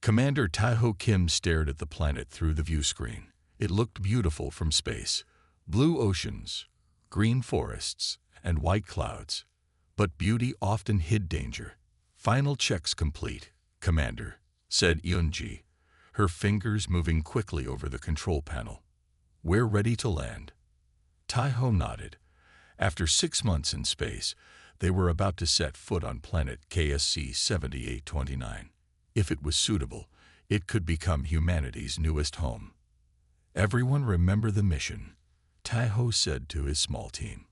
Commander Taiho Kim stared at the planet through the view screen. It looked beautiful from space. Blue oceans, green forests, and white clouds. But beauty often hid danger. "Final checks complete, Commander," said Yunji, her fingers moving quickly over the control panel. "We're ready to land." Taiho nodded. After 6 months in space, they were about to set foot on planet KSC 7829. If it was suitable, it could become humanity's newest home. "Everyone remember the mission," Taiho said to his small team.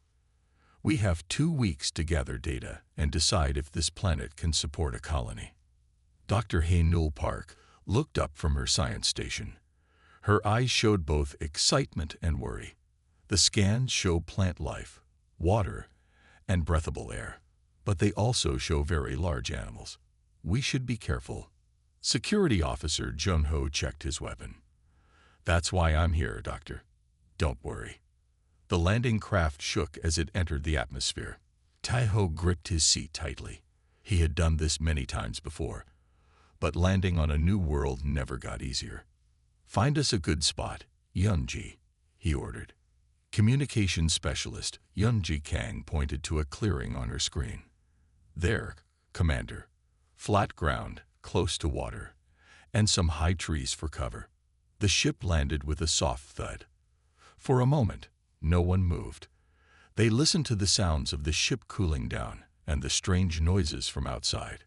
"We have 2 weeks to gather data and decide if this planet can support a colony." Dr. Hae-Nul Park looked up from her science station. Her eyes showed both excitement and worry. The scans show plant life, water, and breathable air, but they also show very large animals. "We should be careful." Security Officer Jun-Ho checked his weapon. "That's why I'm here, Doctor. Don't worry." The landing craft shook as it entered the atmosphere. Taiho gripped his seat tightly. He had done this many times before, but landing on a new world never got easier. "Find us a good spot, Yunji," he ordered. Communications specialist Yunji Kang pointed to a clearing on her screen. "There, Commander. Flat ground, close to water, and some high trees for cover." The ship landed with a soft thud. For a moment, no one moved. They listened to the sounds of the ship cooling down and the strange noises from outside.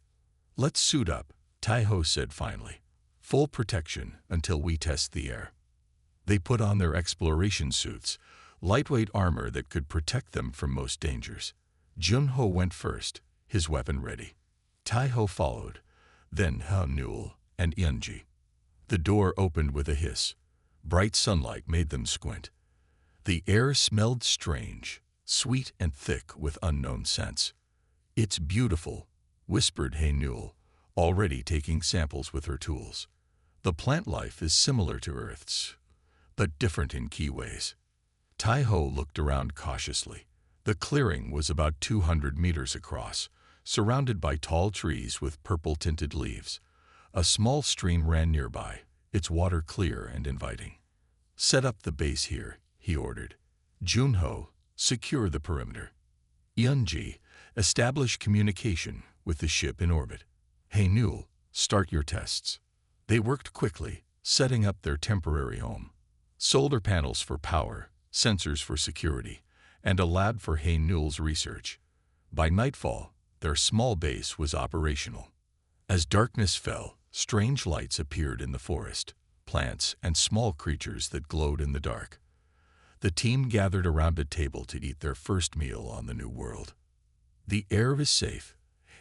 "Let's suit up," Taiho said finally. "Full protection until we test the air." They put on their exploration suits, lightweight armor that could protect them from most dangers. Jun-Ho went first, his weapon ready. Taiho followed, then Hae-Nul and Yunji. The door opened with a hiss. Bright sunlight made them squint. The air smelled strange, sweet and thick with unknown scents. "It's beautiful," whispered Hae-Nul, already taking samples with her tools. "The plant life is similar to Earth's, but different in key ways." Taiho looked around cautiously. The clearing was about 200 meters across, surrounded by tall trees with purple-tinted leaves. A small stream ran nearby, its water clear and inviting. "Set up the base here," he ordered. "Jun-Ho, secure the perimeter. Yunji, establish communication with the ship in orbit. Hae-Nul, start your tests." They worked quickly, setting up their temporary home. Solar panels for power, sensors for security, and a lab for Hae-Nul's research. By nightfall, their small base was operational. As darkness fell, strange lights appeared in the forest, plants, and small creatures that glowed in the dark. The team gathered around a table to eat their first meal on the new world. "The air is safe,"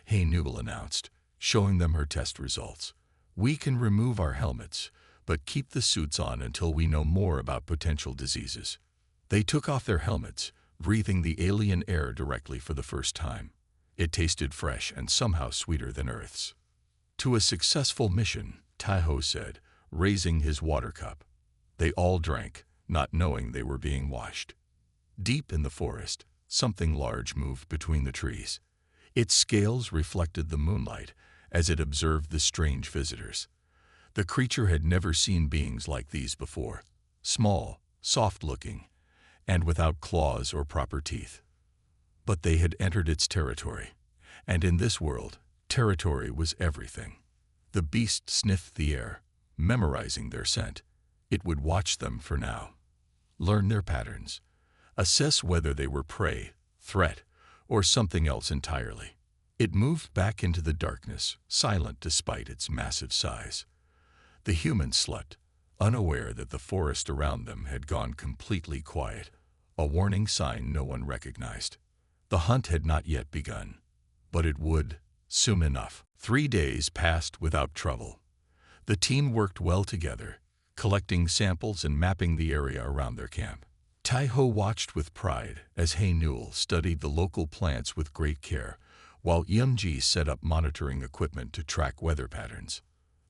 Hae-Nul announced, showing them her test results. "We can remove our helmets, but keep the suits on until we know more about potential diseases." They took off their helmets, breathing the alien air directly for the first time. It tasted fresh and somehow sweeter than Earth's. "To a successful mission," Taiho said, raising his water cup. They all drank, not knowing they were being washed. Deep in the forest, something large moved between the trees. Its scales reflected the moonlight as it observed the strange visitors. The creature had never seen beings like these before, small, soft-looking, and without claws or proper teeth. But they had entered its territory, and in this world, territory was everything. The beast sniffed the air, memorizing their scent. It would watch them for now, learn their patterns, assess whether they were prey, threat, or something else entirely. It moved back into the darkness, silent despite its massive size. The humans slept, unaware that the forest around them had gone completely quiet, a warning sign no one recognized. The hunt had not yet begun, but it would, soon enough. 3 days passed without trouble. The team worked well together, collecting samples and mapping the area around their camp. Taiho watched with pride as Hae-Nul studied the local plants with great care, while Yunji set up monitoring equipment to track weather patterns.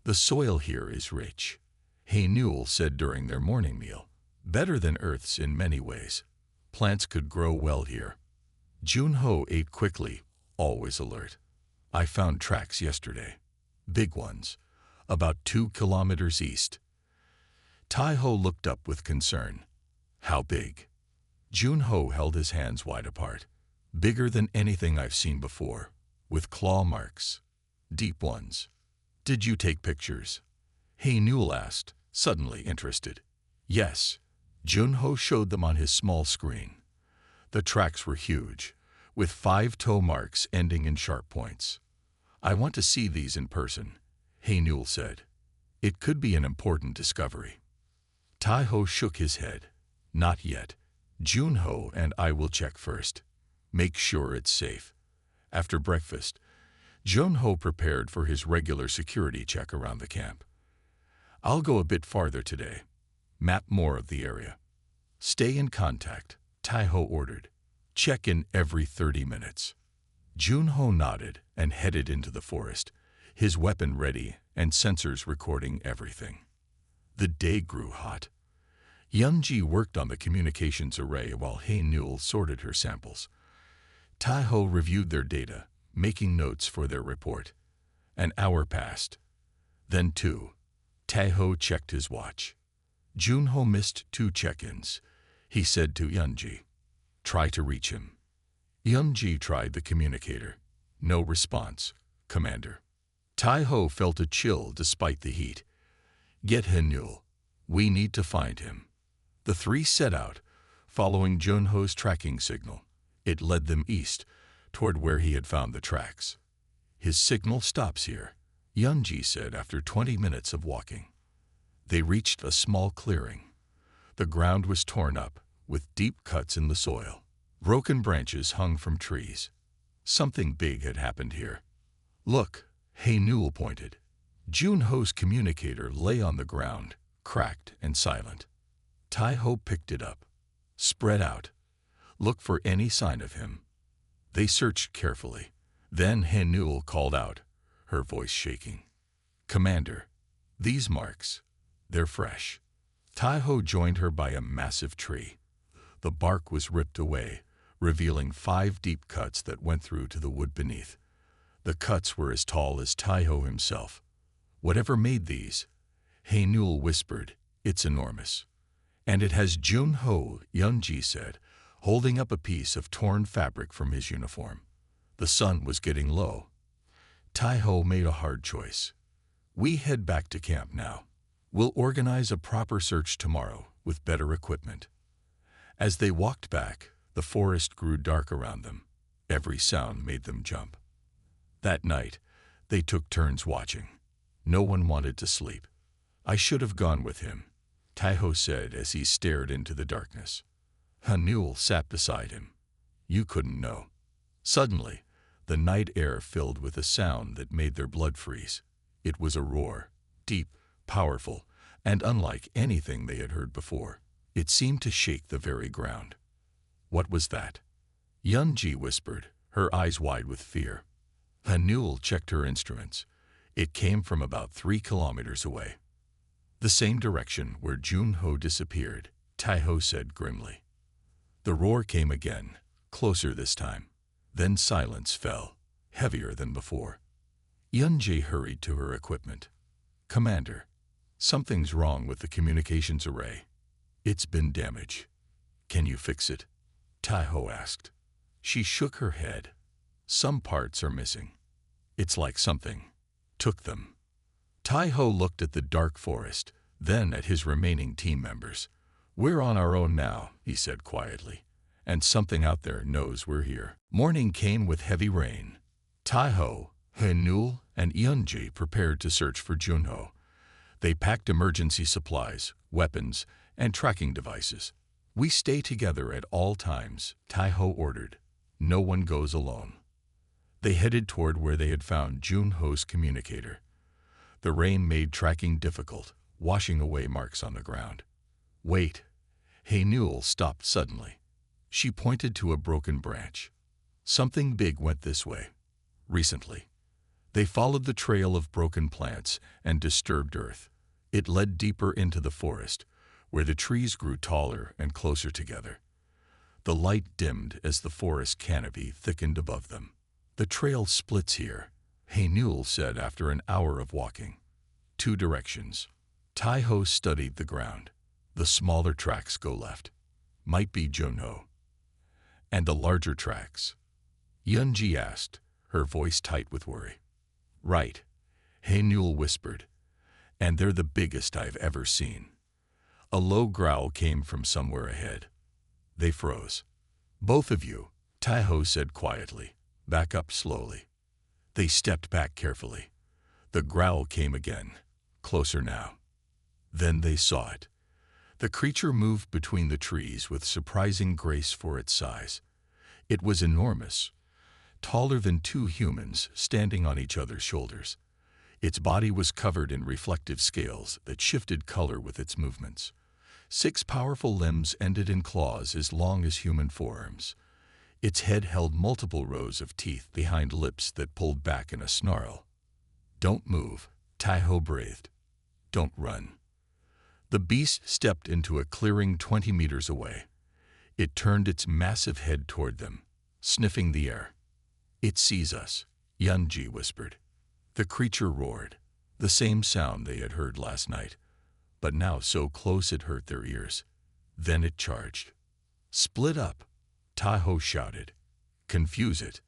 "The soil here is rich," Hae-Nul said during their morning meal. "Better than Earth's in many ways. Plants could grow well here." Jun-Ho ate quickly, always alert. "I found tracks yesterday. Big ones. about 2 kilometers east. Tai-ho looked up with concern. How big? Jun-ho held his hands wide apart. Bigger than anything I've seen before, with claw marks. Deep ones. Did you take pictures? Hae-Nul asked, suddenly interested. Yes. Jun-ho showed them on his small screen. The tracks were huge, with 5 toe marks ending in sharp points. I want to see these in person, Hae-Nul said. It could be an important discovery. Tai-ho shook his head. Not yet. Jun-ho and I will check first. Make sure it's safe. After breakfast, Jun-ho prepared for his regular security check around the camp. I'll go a bit farther today. Map more of the area. Stay in contact, Tai-ho ordered. Check in every 30 minutes. Jun-ho nodded and headed into the forest, his weapon ready and sensors recording everything. The day grew hot. Young-ji worked on the communications array while Hae-Nul sorted her samples. Tai-ho reviewed their data, making notes for their report. An hour passed. Then 2. Tai-ho checked his watch. Jun-ho missed 2 check-ins. He said to Young-ji, "Try to reach him." Young-ji tried the communicator. No response, Commander. Tai-ho felt a chill despite the heat. Get Hae-Nul. We need to find him. The 3 set out, following Jun-ho's tracking signal. It led them east, toward where he had found the tracks. His signal stops here, Young-ji said after 20 minutes of walking. They reached a small clearing. The ground was torn up, with deep cuts in the soil. Broken branches hung from trees. Something big had happened here. Look, Hae-Nul pointed. Jun-ho's communicator lay on the ground, cracked and silent. Tai-ho picked it up. Spread out. Look for any sign of him. They searched carefully. Then Hae-Nul called out, her voice shaking. Commander, these marks, they're fresh. Tai-ho joined her by a massive tree. The bark was ripped away, revealing 5 deep cuts that went through to the wood beneath. The cuts were as tall as Tai-ho himself. Whatever made these, Hae-Nul whispered, it's enormous. And it has Jun-ho, Young-ji said, holding up a piece of torn fabric from his uniform. The sun was getting low. Tai-ho made a hard choice. We head back to camp now. We'll organize a proper search tomorrow with better equipment. As they walked back, the forest grew dark around them. Every sound made them jump. That night, they took turns watching. No one wanted to sleep. I should have gone with him, Tai-ho said as he stared into the darkness. Hae-Nul sat beside him. You couldn't know. Suddenly, the night air filled with a sound that made their blood freeze. It was a roar, deep, powerful, and unlike anything they had heard before. It seemed to shake the very ground. What was that? Young-ji whispered, her eyes wide with fear. Hae-Nul checked her instruments. It came from about 3 kilometers away. The same direction where Jun-ho disappeared, Tai-ho said grimly. The roar came again, closer this time. Then silence fell, heavier than before. Young-ji hurried to her equipment. Commander, something's wrong with the communications array. It's been damaged. Can you fix it? Tai-ho asked. She shook her head. Some parts are missing. It's like something took them. Tai-ho looked at the dark forest, then at his remaining team members. We're on our own now, he said quietly, and something out there knows we're here. Morning came with heavy rain. Tai-ho, Hae-Nul, and Young-ji prepared to search for Jun-ho. They packed emergency supplies, weapons, and tracking devices. We stay together at all times, Tai-ho ordered. No one goes alone. They headed toward where they had found Jun-ho's communicator. The rain made tracking difficult, washing away marks on the ground. Wait. Hae-Nul stopped suddenly. She pointed to a broken branch. Something big went this way. Recently. They followed the trail of broken plants and disturbed earth. It led deeper into the forest, where the trees grew taller and closer together. The light dimmed as the forest canopy thickened above them. The trail splits here, Hae-Nul said after an hour of walking. two directions. Tai-ho studied the ground. The smaller tracks go left. Might be Junho. And the larger tracks? Yunji asked, her voice tight with worry. Right, Haenul whispered. And they're the biggest I've ever seen. A low growl came from somewhere ahead. They froze. Both of you, Tai-ho said quietly. Back up slowly. They stepped back carefully. The growl came again, closer now. Then they saw it. The creature moved between the trees with surprising grace for its size. It was enormous, taller than two humans standing on each other's shoulders. Its body was covered in reflective scales that shifted color with its movements. 6 powerful limbs ended in claws as long as human forearms. Its head held multiple rows of teeth behind lips that pulled back in a snarl. Don't move, Tai-ho breathed. Don't run. The beast stepped into a clearing 20 meters away. It turned its massive head toward them, sniffing the air. It sees us, Yunji whispered. The creature roared, the same sound they had heard last night, but now so close it hurt their ears. Then it charged. Split up, Tai-ho shouted. Confuse it.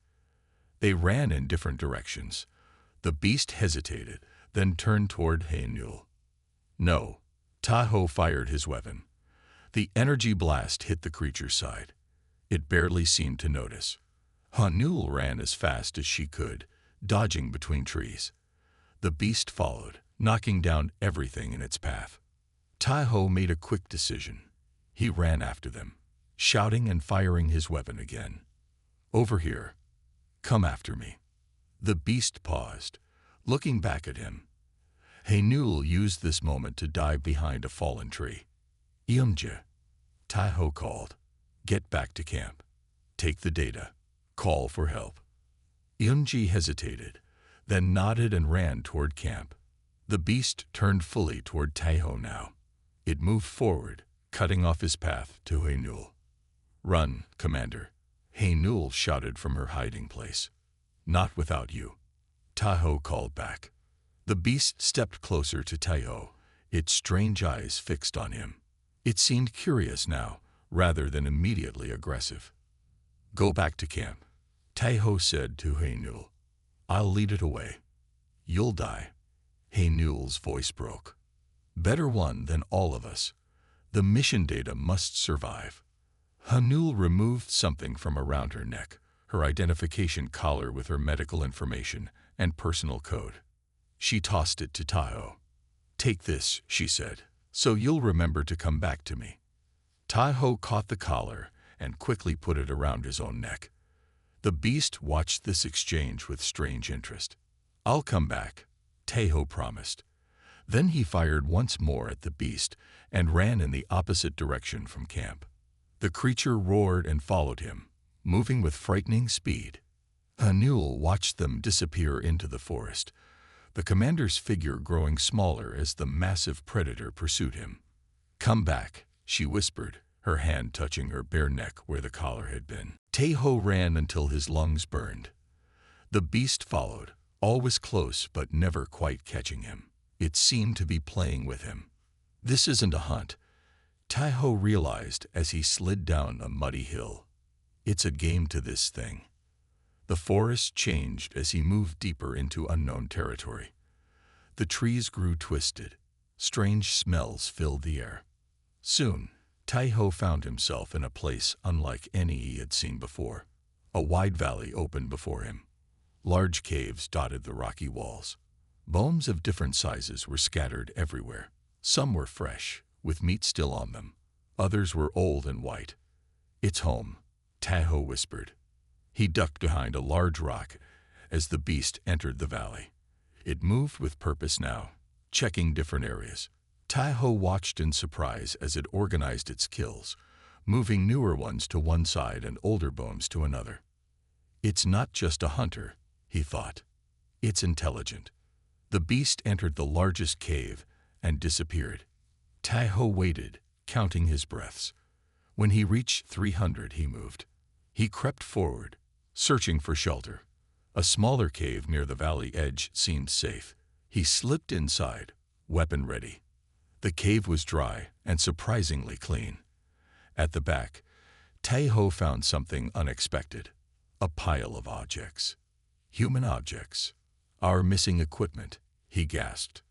They ran in different directions. The beast hesitated, then turned toward Haenul. No, Tai-ho fired his weapon. The energy blast hit the creature's side. It barely seemed to notice. Haenul ran as fast as she could, dodging between trees. The beast followed, knocking down everything in its path. Tai-ho made a quick decision. He ran after them, shouting and firing his weapon again. Over here. Come after me. The beast paused, looking back at him. Haenul used this moment to dive behind a fallen tree. Yumja, Tai-ho called. Get back to camp. Take the data. Call for help. Yunji hesitated, then nodded and ran toward camp. The beast turned fully toward Tai-ho now. It moved forward, cutting off his path to Haenul. Run, Commander, Haenul shouted from her hiding place. Not without you, Tai-ho called back. The beast stepped closer to Tai-ho, its strange eyes fixed on him. It seemed curious now, rather than immediately aggressive. Go back to camp, Tai-ho said to Haenul. I'll lead it away. You'll die. Haenul's voice broke. Better one than all of us. The mission data must survive. Haenul removed something from around her neck, her identification collar with her medical information and personal code. She tossed it to Tai-ho. Take this, she said, so you'll remember to come back to me. Tai-ho caught the collar and quickly put it around his own neck. The beast watched this exchange with strange interest. I'll come back, Tai-ho promised. Then he fired once more at the beast and ran in the opposite direction from camp. The creature roared and followed him, moving with frightening speed. Haenul watched them disappear into the forest, the commander's figure growing smaller as the massive predator pursued him. Come back, she whispered, her hand touching her bare neck where the collar had been. Tai-ho ran until his lungs burned. The beast followed, always close but never quite catching him. It seemed to be playing with him. This isn't a hunt, Tai-ho realized as he slid down a muddy hill. It's a game to this thing. The forest changed as he moved deeper into unknown territory. The trees grew twisted. Strange smells filled the air. Soon, Tai-ho found himself in a place unlike any he had seen before. A wide valley opened before him. Large caves dotted the rocky walls. Bones of different sizes were scattered everywhere. Some were fresh, with meat still on them. Others were old and white. It's home, Tai-ho whispered. He ducked behind a large rock as the beast entered the valley. It moved with purpose now, checking different areas. Tai-ho watched in surprise as it organized its kills, moving newer ones to one side and older bones to another. It's not just a hunter, he thought. It's intelligent. The beast entered the largest cave and disappeared. Tai-ho waited, counting his breaths. When he reached 300, he moved. He crept forward, searching for shelter. A smaller cave near the valley edge seemed safe. He slipped inside, weapon ready. The cave was dry and surprisingly clean. At the back, Taeho found something unexpected. A pile of objects. Human objects. Our missing equipment, he gasped.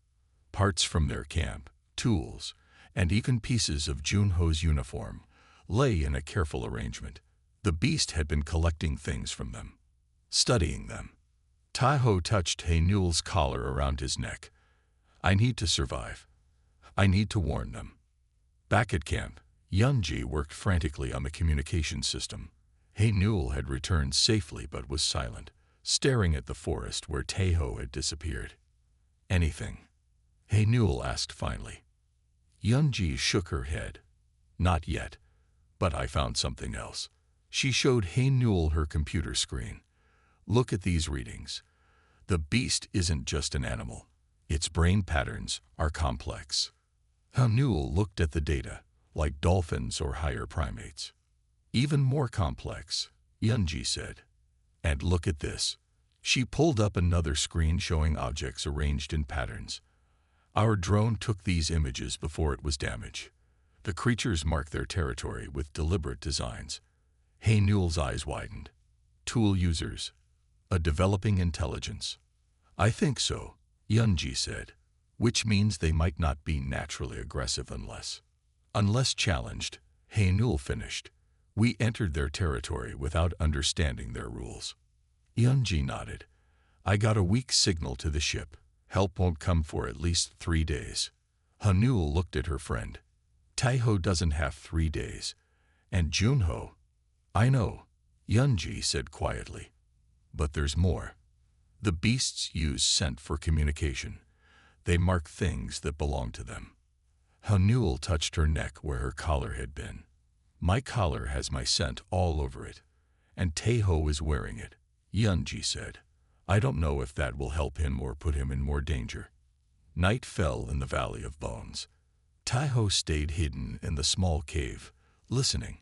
Parts from their camp, tools, and even pieces of Junho's uniform lay in a careful arrangement. The beast had been collecting things from them, studying them. Taeho touched Haenul's collar around his neck. I need to survive. I need to warn them. Back at camp, Yunji worked frantically on the communication system. Haenul had returned safely but was silent, staring at the forest where Taeho had disappeared. Anything? Haenul asked finally. Yunji shook her head. Not yet, but I found something else. She showed Haenul her computer screen. Look at these readings. The beast isn't just an animal. Its brain patterns are complex. Haenul looked at the data, like dolphins or higher primates. Even more complex, Yunji said. And look at this. She pulled up another screen showing objects arranged in patterns. Our drone took these images before it was damaged. The creatures mark their territory with deliberate designs. Haenul's eyes widened. Tool users. A developing intelligence. I think so, Yunji said, which means they might not be naturally aggressive unless challenged, Haenul finished. We entered their territory without understanding their rules. Yunji nodded. I got a weak signal to the ship. Help won't come for at least 3 days. Haenul looked at her friend. Taeho doesn't have 3 days. And Junho? I know, Yunji said quietly. But there's more. The beasts use scent for communication. They mark things that belong to them. Haenul touched her neck where her collar had been. My collar has my scent all over it, and Taeho is wearing it, Yunji said. I don't know if that will help him or put him in more danger. Night fell in the Valley of Bones. Taeho stayed hidden in the small cave, listening.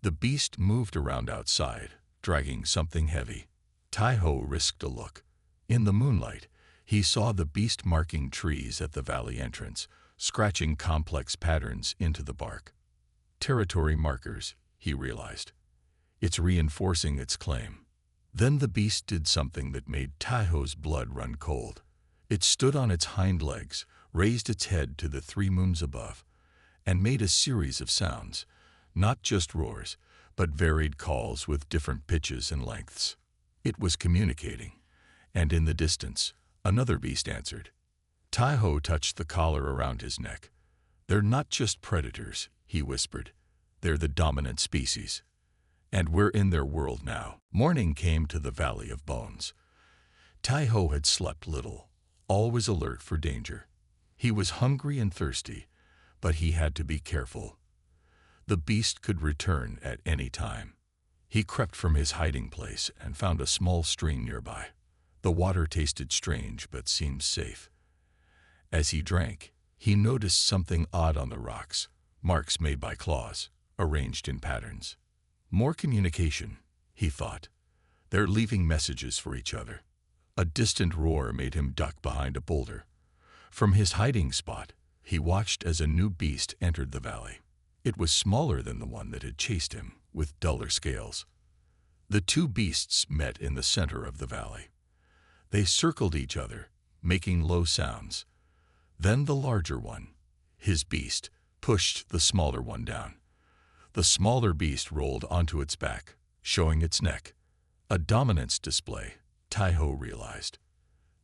The beast moved around outside, dragging something heavy. Taeho risked a look. In the moonlight, he saw the beast marking trees at the valley entrance, scratching complex patterns into the bark. Territory markers, he realized. It's reinforcing its claim. Then the beast did something that made Taeho's blood run cold. It stood on its hind legs, raised its head to the 3 moons above, and made a series of sounds, not just roars, but varied calls with different pitches and lengths. It was communicating, and in the distance, another beast answered. Taeho touched the collar around his neck. They're not just predators, he whispered. They're the dominant species. And we're in their world now. Morning came to the Valley of Bones. Taeho had slept little, always alert for danger. He was hungry and thirsty, but he had to be careful. The beast could return at any time. He crept from his hiding place and found a small stream nearby. The water tasted strange but seemed safe. As he drank, he noticed something odd on the rocks, marks made by claws, arranged in patterns. More communication, he thought. They're leaving messages for each other. A distant roar made him duck behind a boulder. From his hiding spot, he watched as a new beast entered the valley. It was smaller than the one that had chased him, with duller scales. The 2 beasts met in the center of the valley. They circled each other, making low sounds. Then the larger one, his beast, pushed the smaller one down. The smaller beast rolled onto its back, showing its neck. A dominance display, Taeho realized.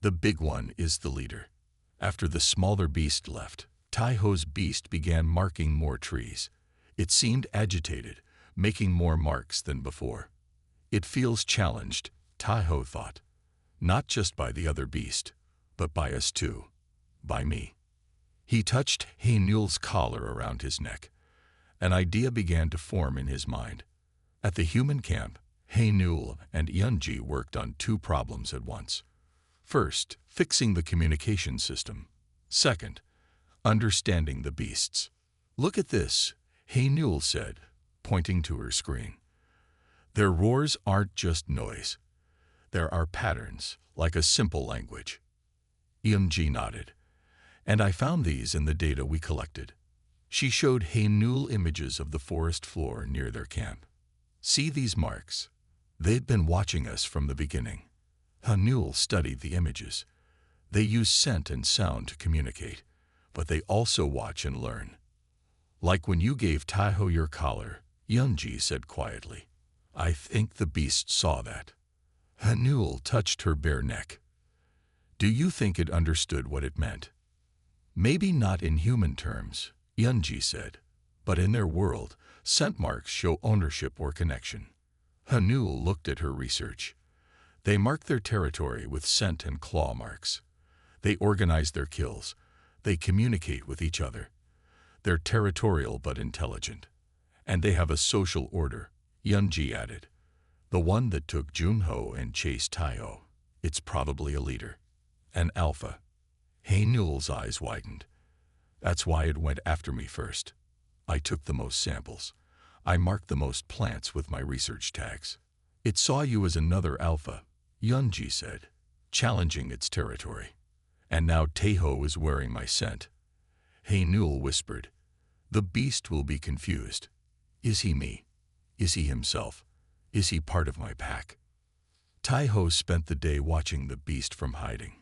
The big one is the leader. After the smaller beast left, Taeho's beast began marking more trees. It seemed agitated, making more marks than before. It feels challenged, Taeho thought. Not just by the other beast, but by us too. By me. He touched Haenul's collar around his neck. An idea began to form in his mind. At the human camp, Haenul and Yunji worked on 2 problems at once. First, fixing the communication system. Second, understanding the beasts. Look at this, Haenul said, pointing to her screen. Their roars aren't just noise. There are patterns, like a simple language. Yunji nodded. And I found these in the data we collected. She showed Hainul images of the forest floor near their camp. See these marks? They'd been watching us from the beginning. Hainul studied the images. They use scent and sound to communicate, but they also watch and learn. Like when you gave Taiho your collar, Yunji said quietly. I think the beast saw that. Hainul touched her bare neck. Do you think it understood what it meant? Maybe not in human terms, Yunji said, but in their world, scent marks show ownership or connection. Hainul looked at her research. They mark their territory with scent and claw marks. They organize their kills. They communicate with each other. They're territorial but intelligent. And they have a social order, Yunji added. The one that took Junho and chased Taiho. It's probably a leader. An alpha. Hainul's eyes widened. That's why it went after me first. I took the most samples. I marked the most plants with my research tags. It saw you as another alpha, Yunji said, challenging its territory. And now Taiho is wearing my scent. Hainul whispered. The beast will be confused. Is he me? Is he himself? Is he part of my pack? Taiho spent the day watching the beast from hiding.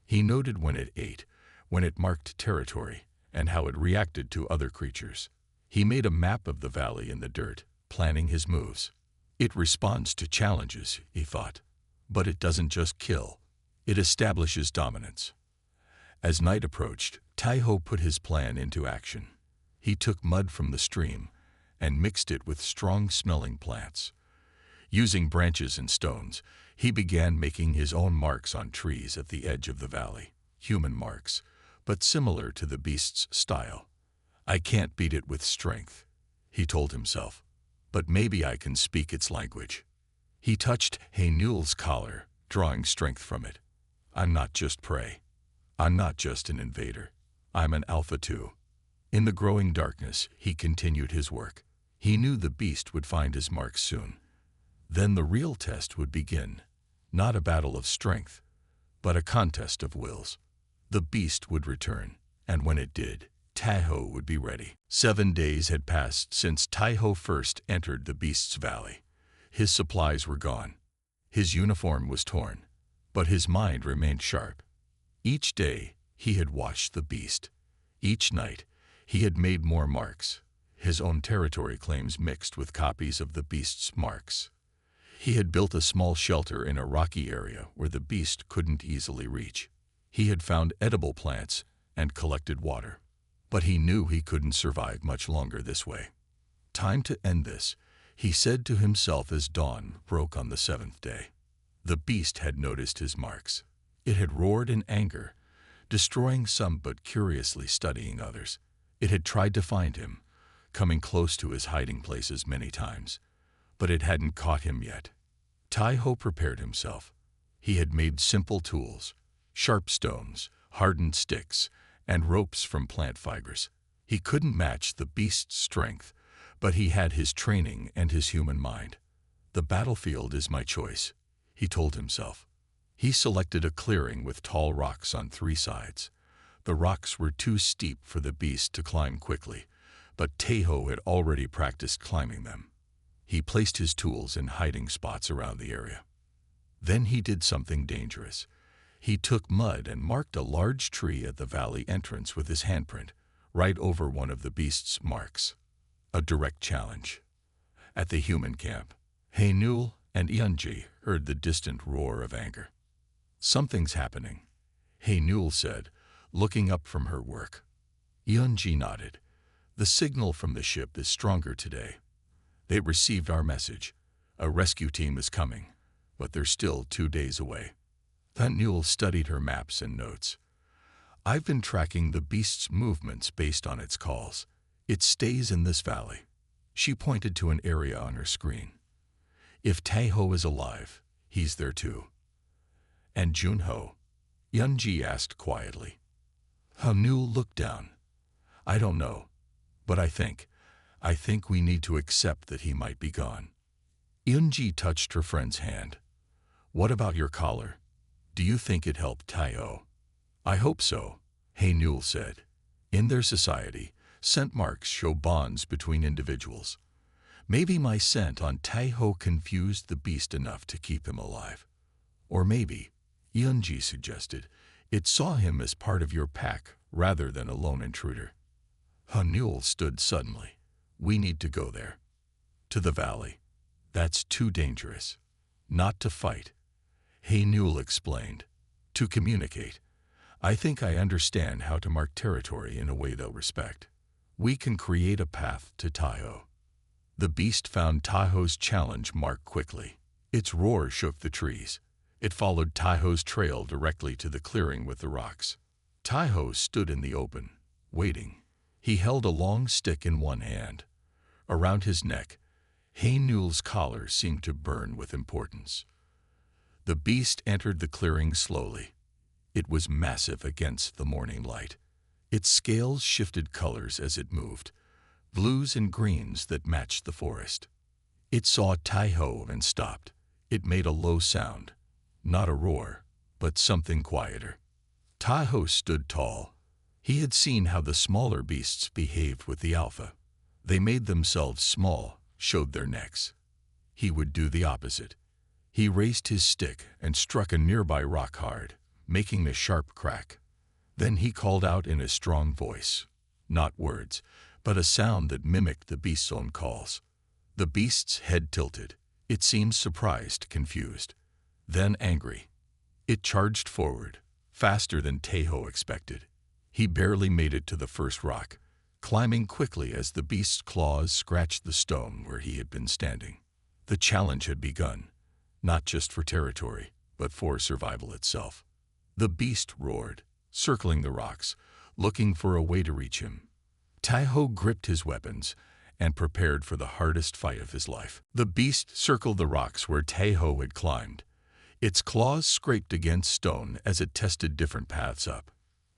He noted when it ate, when it marked territory, and how it reacted to other creatures. He made a map of the valley in the dirt, planning his moves. It responds to challenges, he thought. But it doesn't just kill. It establishes dominance. As night approached, Taiho put his plan into action. He took mud from the stream and mixed it with strong-smelling plants. Using branches and stones, he began making his own marks on trees at the edge of the valley. Human marks, but similar to the beast's style. I can't beat it with strength, he told himself, but maybe I can speak its language. He touched Hainul's collar, drawing strength from it. I'm not just prey. I'm not just an invader. I'm an alpha too. In the growing darkness, he continued his work. He knew the beast would find his marks soon. Then the real test would begin. Not a battle of strength, but a contest of wills. The beast would return, and when it did, Taiho would be ready. 7 days had passed since Taiho first entered the beast's valley. His supplies were gone. His uniform was torn, but his mind remained sharp. Each day, he had watched the beast. Each night, he had made more marks, his own territory claims mixed with copies of the beast's marks. He had built a small shelter in a rocky area where the beast couldn't easily reach. He had found edible plants and collected water. But he knew he couldn't survive much longer this way. Time to end this, he said to himself as dawn broke on the 7th day. The beast had noticed his marks. It had roared in anger, destroying some but curiously studying others. It had tried to find him, coming close to his hiding places many times, but it hadn't caught him yet. Taiho prepared himself. He had made simple tools, sharp stones, hardened sticks, and ropes from plant fibers. He couldn't match the beast's strength, but he had his training and his human mind. The battlefield is my choice, he told himself. He selected a clearing with tall rocks on 3 sides. The rocks were too steep for the beast to climb quickly, but Taiho had already practiced climbing them. He placed his tools in hiding spots around the area. Then he did something dangerous. He took mud and marked a large tree at the valley entrance with his handprint, right over one of the beast's marks. A direct challenge. At the human camp, Hainul and Yunji heard the distant roar of anger. Something's happening, Hainul said, looking up from her work. Yunji nodded. The signal from the ship is stronger today. They received our message. A rescue team is coming, but they're still 2 days away. Hainul studied her maps and notes. I've been tracking the beast's movements based on its calls. It stays in this valley. She pointed to an area on her screen. If Taiho is alive, he's there too. And Junho? Yunji asked quietly. Hainul looked down. I don't know, but I think we need to accept that he might be gone. Yunji touched her friend's hand. What about your collar? Do you think it helped Taiho? I hope so, Haynul said. In their society, scent marks show bonds between individuals. Maybe my scent on Taiho confused the beast enough to keep him alive. Or maybe, Yunji suggested, it saw him as part of your pack rather than a lone intruder. Haynul stood suddenly. We need to go there. To the valley. That's too dangerous. Not to fight. Haynul explained. To communicate. I think I understand how to mark territory in a way they'll respect. We can create a path to Taiho. The beast found Taiho's challenge mark quickly. Its roar shook the trees. It followed Taiho's trail directly to the clearing with the rocks. Taiho stood in the open, waiting. He held a long stick in one hand. Around his neck, Haynul's collar seemed to burn with importance. The beast entered the clearing slowly. It was massive against the morning light. Its scales shifted colors as it moved, blues and greens that matched the forest. It saw Taiho and stopped. It made a low sound, not a roar, but something quieter. Taiho stood tall. He had seen how the smaller beasts behaved with the alpha. They made themselves small, showed their necks. He would do the opposite. He raised his stick and struck a nearby rock hard, making a sharp crack. Then he called out in a strong voice, not words, but a sound that mimicked the beast's own calls. The beast's head tilted. It seemed surprised, confused, then angry. It charged forward, faster than Taiho expected. He barely made it to the first rock, climbing quickly as the beast's claws scratched the stone where he had been standing. The challenge had begun, not just for territory, but for survival itself. The beast roared, circling the rocks, looking for a way to reach him. Taiho gripped his weapons and prepared for the hardest fight of his life. The beast circled the rocks where Taiho had climbed. Its claws scraped against stone as it tested different paths up.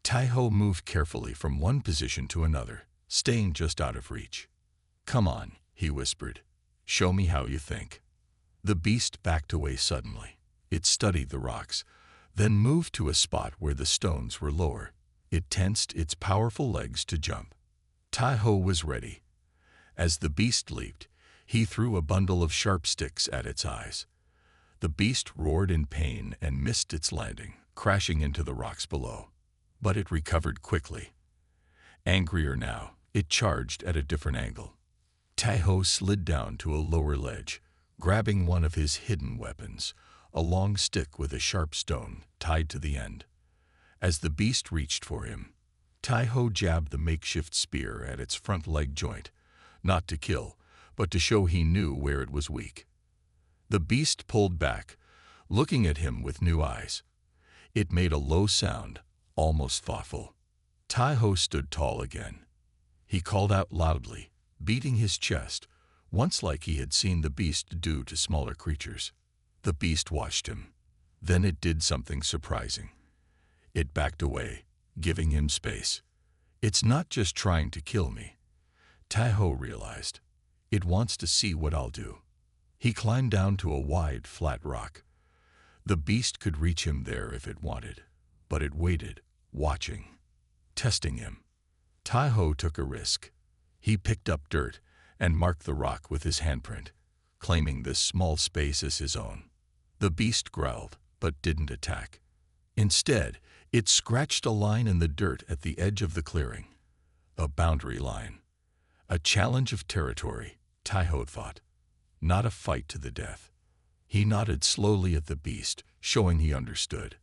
Taiho moved carefully from one position to another, staying just out of reach. Come on, he whispered. Show me how you think. The beast backed away suddenly. It studied the rocks, then moved to a spot where the stones were lower. It tensed its powerful legs to jump. Taiho was ready. As the beast leaped, he threw a bundle of sharp sticks at its eyes. The beast roared in pain and missed its landing, crashing into the rocks below. But it recovered quickly. Angrier now, it charged at a different angle. Taiho slid down to a lower ledge, grabbing one of his hidden weapons, a long stick with a sharp stone tied to the end. As the beast reached for him, Taiho jabbed the makeshift spear at its front leg joint, not to kill, but to show he knew where it was weak. The beast pulled back, looking at him with new eyes. It made a low sound, almost thoughtful. Taiho stood tall again. He called out loudly, beating his chest, once like he had seen the beast do to smaller creatures. The beast watched him. Then it did something surprising. It backed away, giving him space. It's not just trying to kill me, Taiho realized. It wants to see what I'll do. He climbed down to a wide, flat rock. The beast could reach him there if it wanted, but it waited, watching, testing him. Taiho took a risk. He picked up dirt and marked the rock with his handprint, claiming this small space as his own. The beast growled, but didn't attack. Instead, it scratched a line in the dirt at the edge of the clearing. A boundary line. A challenge of territory, Taiho thought. Not a fight to the death. He nodded slowly at the beast, showing he understood.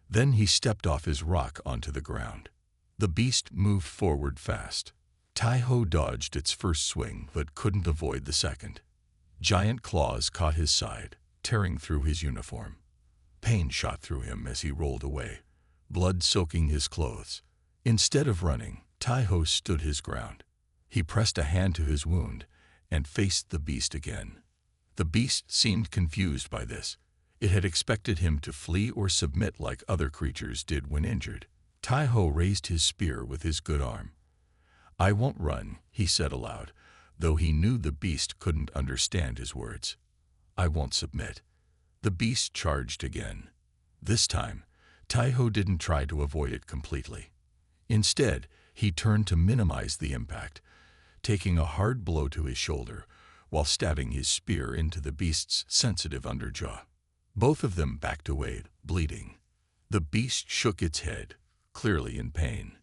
Then he stepped off his rock onto the ground. The beast moved forward fast. Taiho dodged its first swing but couldn't avoid the second. Giant claws caught his side, tearing through his uniform. Pain shot through him as he rolled away, blood soaking his clothes. Instead of running, Taiho stood his ground. He pressed a hand to his wound and faced the beast again. The beast seemed confused by this. It had expected him to flee or submit like other creatures did when injured. Taiho raised his spear with his good arm. I won't run, he said aloud, though he knew the beast couldn't understand his words. I won't submit. The beast charged again. This time, Taiho didn't try to avoid it completely. Instead, he turned to minimize the impact, taking a hard blow to his shoulder while stabbing his spear into the beast's sensitive underjaw. Both of them backed away, bleeding. The beast shook its head, clearly in pain.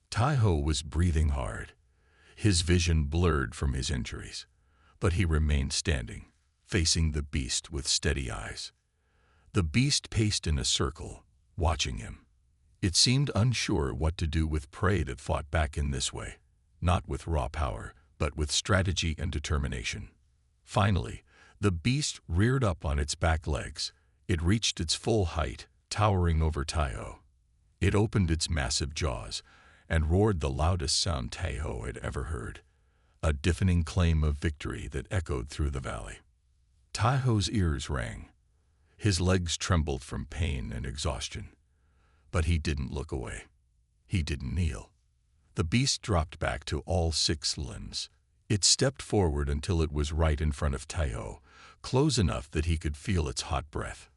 Taiho was breathing hard, his vision blurred from his injuries, but he remained standing, facing the beast with steady eyes. The beast paced in a circle, watching him. It seemed unsure what to do with prey that fought back in this way, not with raw power, but with strategy and determination. Finally, the beast reared up on its back legs. It reached its full height, towering over Taiho. It opened its massive jaws and roared the loudest sound Taiho had ever heard, a deafening claim of victory that echoed through the valley. Taiho's ears rang. His legs trembled from pain and exhaustion. But he didn't look away. He didn't kneel. The beast dropped back to all 6 limbs. It stepped forward until it was right in front of Taiho, close enough that he could feel its hot breath.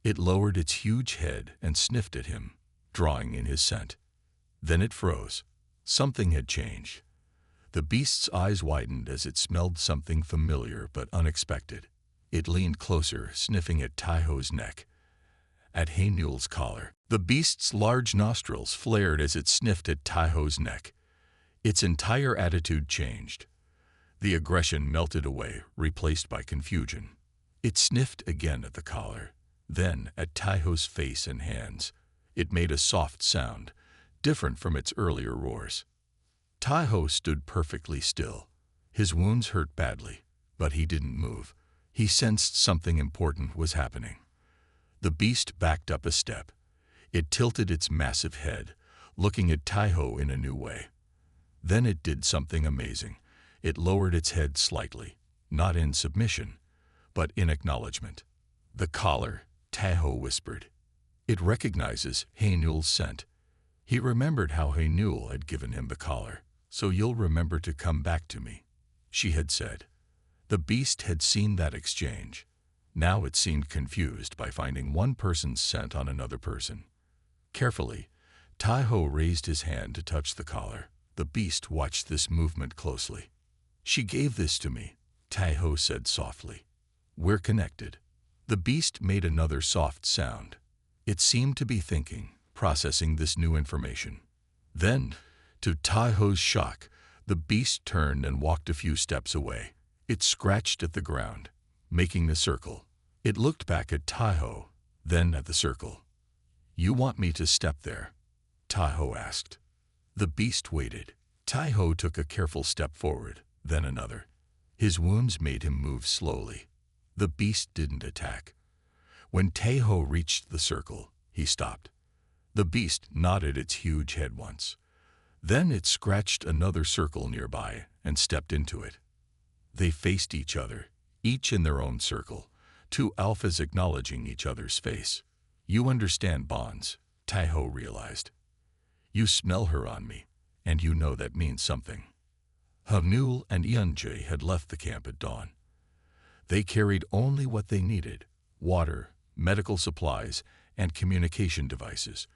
It lowered its huge head and sniffed at him, drawing in his scent. Then it froze. Something had changed. The beast's eyes widened as it smelled something familiar but unexpected. It leaned closer, sniffing at Taiho's neck, at Haenul's collar. The beast's large nostrils flared as it sniffed at Taiho's neck. Its entire attitude changed. The aggression melted away, replaced by confusion. It sniffed again at the collar, then at Taiho's face and hands. It made a soft sound, different from its earlier roars. Taiho stood perfectly still. His wounds hurt badly, but he didn't move. He sensed something important was happening. The beast backed up a step. It tilted its massive head, looking at Taiho in a new way. Then it did something amazing. It lowered its head slightly, not in submission, but in acknowledgement. "The collar," Taiho whispered. "It recognizes Haenul's scent." He remembered how Haenul had given him the collar. "So you'll remember to come back to me," she had said. The beast had seen that exchange. Now it seemed confused by finding one person's scent on another person. Carefully, Taiho raised his hand to touch the collar. The beast watched this movement closely. "She gave this to me," Taiho said softly. "We're connected." The beast made another soft sound. It seemed to be thinking, processing this new information. Then, to Taiho's shock, the beast turned and walked a few steps away. It scratched at the ground, making a circle. It looked back at Taiho, then at the circle. "You want me to step there?" Taiho asked. The beast waited. Taiho took a careful step forward, then another. His wounds made him move slowly. The beast didn't attack. When Taiho reached the circle, he stopped. The beast nodded its huge head once. Then it scratched another circle nearby and stepped into it. They faced each other, each in their own circle, 2 alphas acknowledging each other's face. "You understand bonds," Taiho realized. "You smell her on me, and you know that means something." Haenul and Yeonjae had left the camp at dawn. They carried only what they needed: water, medical supplies, and communication devices.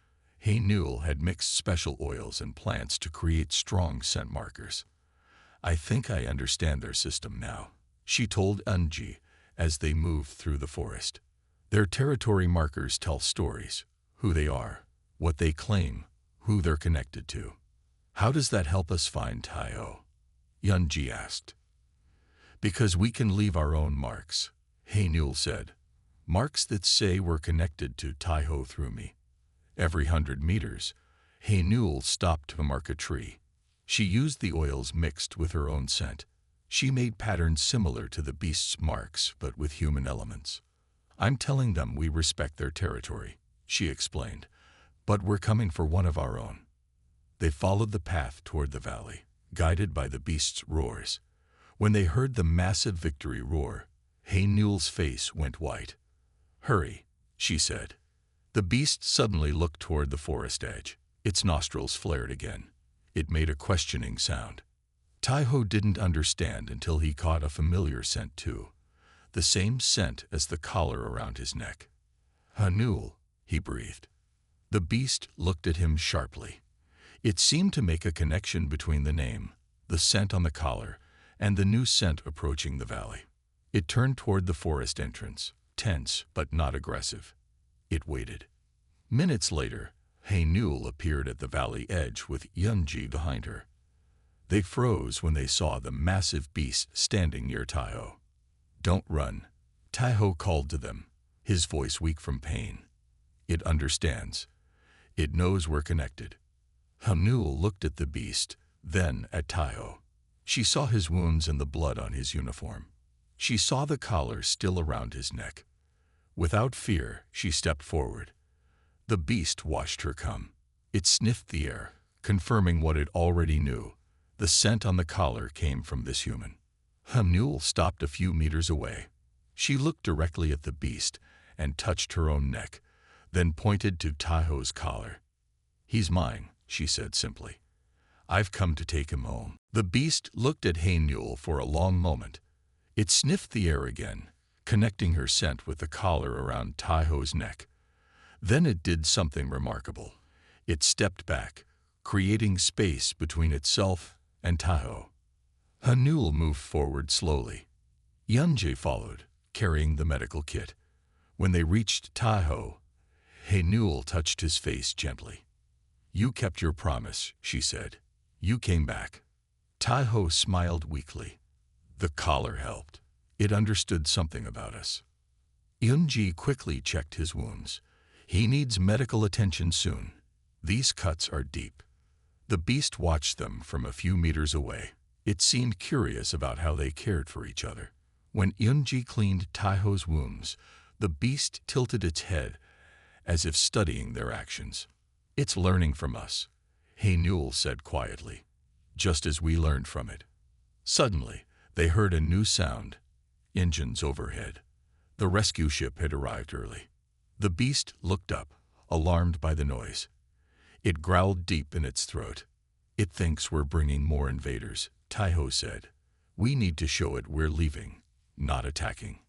Haenul had mixed special oils and plants to create strong scent markers. "I think I understand their system now," she told Eunji as they moved through the forest. "Their territory markers tell stories: who they are, what they claim, who they're connected to." "How does that help us find Taiho?" Yeonji asked. "Because we can leave our own marks," Haenul said. "Marks that say we're connected to Taiho through me." Every 100 meters, Haenul stopped to mark a tree. She used the oils mixed with her own scent. She made patterns similar to the beast's marks, but with human elements. "I'm telling them we respect their territory," she explained, "but we're coming for one of our own." They followed the path toward the valley, guided by the beast's roars. When they heard the massive victory roar, Haenul's face went white. "Hurry," she said. The beast suddenly looked toward the forest edge. Its nostrils flared again. It made a questioning sound. Taiho didn't understand until he caught a familiar scent too, the same scent as the collar around his neck. "Haenul," he breathed. The beast looked at him sharply. It seemed to make a connection between the name, the scent on the collar, and the new scent approaching the valley. It turned toward the forest entrance, tense but not aggressive. It waited. Minutes later, Haenul appeared at the valley edge with Yunji behind her. They froze when they saw the massive beast standing near Taiho. "Don't run," Taiho called to them, his voice weak from pain. "It understands. It knows we're connected." Haenul looked at the beast, then at Taiho. She saw his wounds and the blood on his uniform. She saw the collar still around his neck. Without fear, she stepped forward. The beast watched her come. It sniffed the air, confirming what it already knew. The scent on the collar came from this human. Haenul stopped a few meters away. She looked directly at the beast and touched her own neck, then pointed to Taiho's collar. "He's mine," she said simply. "I've come to take him home." The beast looked at Haenul for a long moment. It sniffed the air again, connecting her scent with the collar around Taiho's neck. Then it did something remarkable. It stepped back, creating space between itself and Taiho. Haenul moved forward slowly. Yunji followed, carrying the medical kit. When they reached Taiho, Haenul touched his face gently. "You kept your promise," she said. "You came back." Taiho smiled weakly. The collar helped. It understood something about us. Yunji quickly checked his wounds. "He needs medical attention soon. These cuts are deep." The beast watched them from a few meters away. It seemed curious about how they cared for each other. When Yunji cleaned Taiho's wounds, the beast tilted its head, as if studying their actions. "It's learning from us," Haenul said quietly, "just as we learned from it." Suddenly, they heard a new sound. Engines overhead. The rescue ship had arrived early. The beast looked up, alarmed by the noise. It growled deep in its throat. "It thinks we're bringing more invaders," Taiho said. "We need to show it we're leaving, not attacking."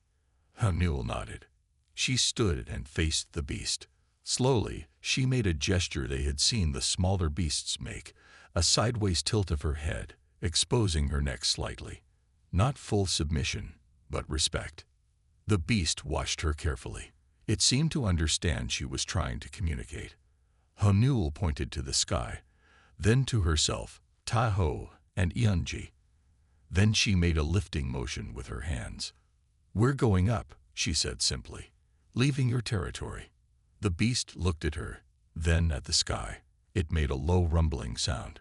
Haenul nodded. She stood and faced the beast. Slowly, she made a gesture they had seen the smaller beasts make, a sideways tilt of her head, exposing her neck slightly. Not full submission, but respect. The beast watched her carefully. It seemed to understand she was trying to communicate. Haenul pointed to the sky, then to herself, Taiho, and Yunji. Then she made a lifting motion with her hands. "We're going up," she said simply, "leaving your territory." The beast looked at her, then at the sky. It made a low rumbling sound.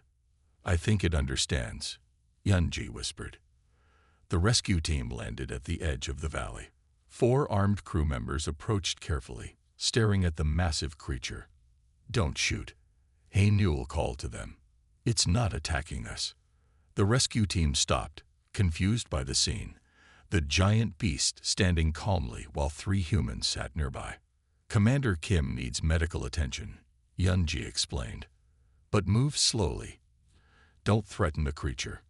"I think it understands," Yunji whispered. The rescue team landed at the edge of the valley. 4 armed crew members approached carefully, staring at the massive creature. "Don't shoot," Haenul called to them. "It's not attacking us." The rescue team stopped, confused by the scene. The giant beast standing calmly while 3 humans sat nearby. "Commander Kim needs medical attention," Yunji explained. "But move slowly. Don't threaten the creature."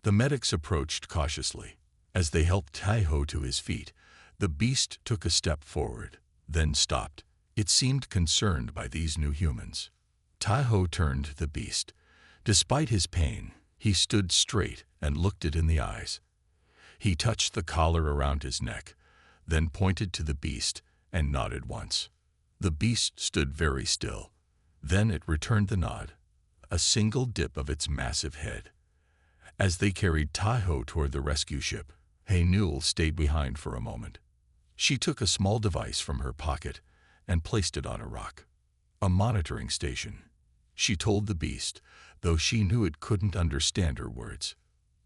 The medics approached cautiously. As they helped Taiho to his feet, the beast took a step forward, then stopped. It seemed concerned by these new humans. Taiho turned to the beast. Despite his pain, he stood straight and looked it in the eyes. He touched the collar around his neck, then pointed to the beast and nodded once. The beast stood very still. Then it returned the nod, a single dip of its massive head. As they carried Taiho toward the rescue ship, Haenul stayed behind for a moment. She took a small device from her pocket and placed it on a rock. "A monitoring station," she told the beast, though she knew it couldn't understand her words.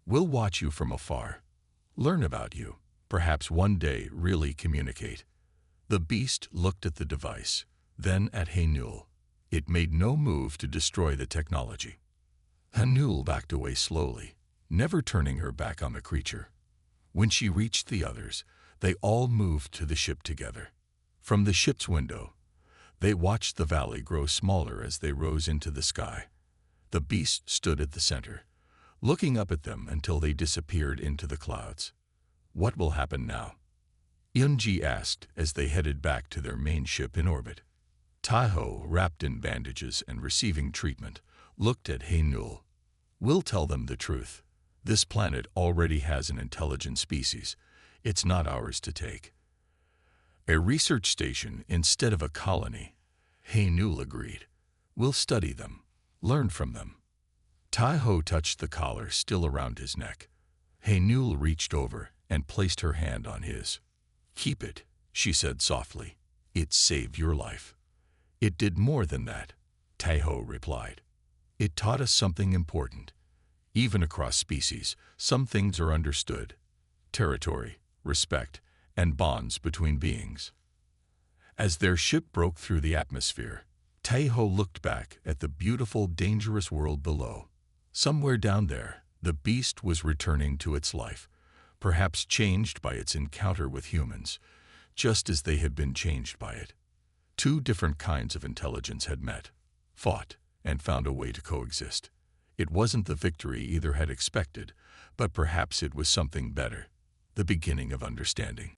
"We'll watch you from afar, learn about you, perhaps one day really communicate." The beast looked at the device, then at Haenul. It made no move to destroy the technology. Haenul backed away slowly, never turning her back on the creature. When she reached the others, they all moved to the ship together. From the ship's window, they watched the valley grow smaller as they rose into the sky. The beast stood at the center, looking up at them until they disappeared into the clouds. "What will happen now?" Yunji asked as they headed back to their main ship in orbit. Taiho, wrapped in bandages and receiving treatment, looked at Haenul. "We'll tell them the truth. This planet already has an intelligent species. It's not ours to take." "A research station instead of a colony," Haenul agreed. "We'll study them, learn from them." Tai-Ho touched the collar still around his neck. Haenul reached over and placed her hand on his. "Keep it," she said softly. "It saved your life." "It did more than that," Tai-Ho replied. "It taught us something important. Even across species, some things are understood: territory, respect, and bonds between beings." As their ship broke through the atmosphere, Tai-Ho looked back at the beautiful, dangerous world below. Somewhere down there, the beast was returning to its life, perhaps changed by its encounter with humans, just as they had been changed by it. Two different kinds of intelligence had met, fought, and found a way to coexist. It wasn't the victory either had expected, but perhaps it was something better, the beginning of understanding.